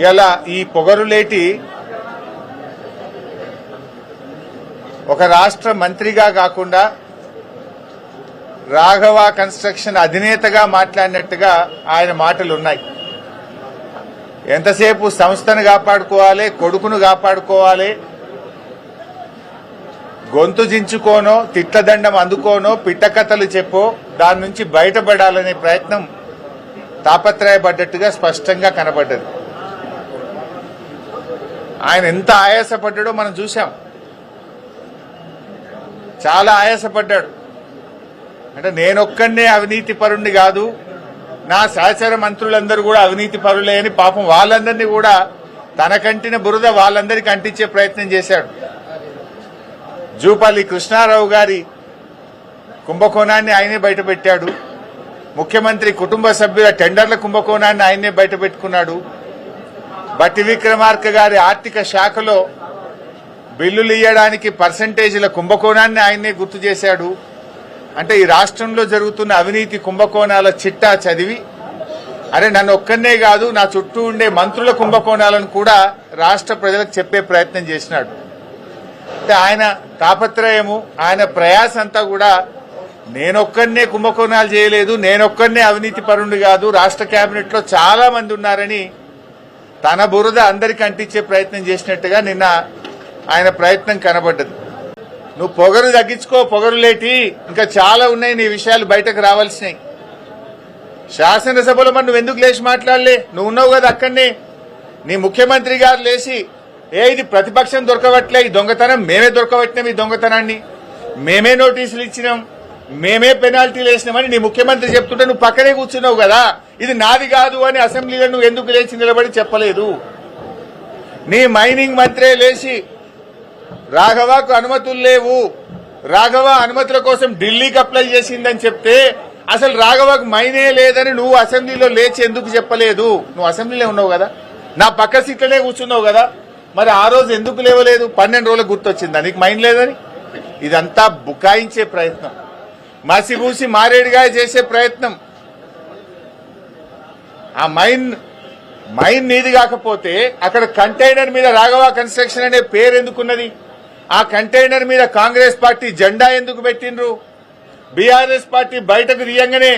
ఇలా ఈ పొగరులేటి ఒక రాష్ట్ర మంత్రిగా కాకుండా రాఘవ కన్స్ట్రక్షన్ అధినేతగా మాట్లాడినట్టుగా ఆయన మాటలు ఉన్నాయి. ఎంతసేపు సంస్థను కాపాడుకోవాలి, కొడుకును కాపాడుకోవాలి, గొంతు జించుకోనో తిట్లదండం అందుకోనో పిట్టకథలు చెప్పో దాని నుంచి బయటపడాలనే ప్రయత్నం తాపత్రయపడ్డట్టుగా స్పష్టంగా కనబడ్డది. ఆయన ఎంత ఆయాసపడ్డాడో మనం చూశాం. చాలా ఆయాసపడ్డాడు. అంటే నేనొక్కనే అవినీతి పరుణ్ణి కాదు, నా సహచర మంత్రులందరూ కూడా అవినీతి పరులే అని పాపం వాళ్ళందరినీ కూడా తనకంటిన బురద వాళ్ళందరికీ అంటించే ప్రయత్నం చేశాడు. జూపల్లి కృష్ణారావు గారి కుంభకోణాన్ని ఆయనే బయటపెట్టాడు. ముఖ్యమంత్రి కుటుంబ సభ్యుల టెండర్ల కుంభకోణాన్ని ఆయనే బయటపెట్టుకున్నాడు. బట్టి విక్రమార్క గారి ఆర్థిక శాఖలో బిల్లులు ఇయ్యడానికి పర్సంటేజీల కుంభకోణాన్ని ఆయనే గుర్తు చేశాడు. అంటే ఈ రాష్ట్రంలో జరుగుతున్న అవినీతి కుంభకోణాల చిట్టా చదివి అరే నన్ను ఒక్కనే కాదు నా చుట్టూ ఉండే మంత్రుల కుంభకోణాలను కూడా రాష్ట్ర ప్రజలకు చెప్పే ప్రయత్నం చేసినాడు. అంటే ఆయన తాపత్రయము, ఆయన ప్రయాస అంతా కూడా నేనొక్కనే కుంభకోణాలు చేయలేదు, నేనొక్కనే అవినీతి పరుణ్ణి కాదు, రాష్ట్ర కేబినెట్ లో చాలా మంది ఉన్నారని తన బురద అందరికి అంటించే ప్రయత్నం చేసినట్టుగా నిన్న ఆయన ప్రయత్నం కనబడ్డది. నువ్వు పొగరు తగ్గించుకో, పొగరు లేటి, ఇంకా చాలా ఉన్నాయి నీ విషయాలు బయటకు రావాల్సినాయి. శాసనసభలో మరి నువ్వు ఎందుకు లేచి మాట్లాడలే? నువ్వు ఉన్నావు కదా అక్కడనే. నీ ముఖ్యమంత్రి గారు లేచి ఇది ప్రతిపక్షం దొరకవట్లే, ఈ దొంగతనం మేమే దొరకబట్టినాం, ఈ దొంగతనాన్ని మేమే నోటీసులు ఇచ్చినాం, మేమే పెనాల్టీలు వేసినామని నీ ముఖ్యమంత్రి చెప్తుంటే నువ్వు పక్కనే కూర్చున్నావు కదా. ఇది నాది కాదు అని అసెంబ్లీలో నువ్వు ఎందుకు లేచి నిలబడి చెప్పలేదు? నీ మైనింగ్ మంత్రే లేచి రాఘవకు అనుమతులు లేవు, రాఘవ అనుమతుల కోసం ఢిల్లీకి అప్లై చేసిందని చెప్తే అసలు రాఘవకు మైనే లేదని నువ్వు అసెంబ్లీలో లేచి ఎందుకు చెప్పలేదు? నువ్వు అసెంబ్లీలో ఉన్నావు కదా, నా పక్క సీట్లనే కూర్చున్నావు కదా, మరి ఆ రోజు ఎందుకు లేవలేదు? 12 రోజులకు గుర్తొచ్చిందా నీకు మైన్ లేదని? ఇదంతా బుకాయించే ప్రయత్నం, మసిబూసి మారేడుగా చేసే ప్రయత్నం. ఆ మైన్ నీది కాకపోతే అక్కడ కంటైనర్ మీద రాఘవ కన్స్ట్రక్షన్ అనే పేరు ఎందుకున్నది? ఆ కంటైనర్ మీద కాంగ్రెస్ పార్టీ జెండా ఎందుకు పెట్టిండ్రు? బీఆర్ఎస్ పార్టీ బయటకు తీయంగానే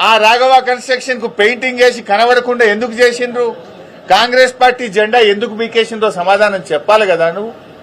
ఆ రాఘవ కన్స్ట్రక్షన్ కు పెయింటింగ్ వేసి కనబడకుండా ఎందుకు చేసిండ్రు? కాంగ్రెస్ పార్టీ జెండా ఎందుకు బీకేసిందో సమాధానం చెప్పాలి కదా నువ్వు.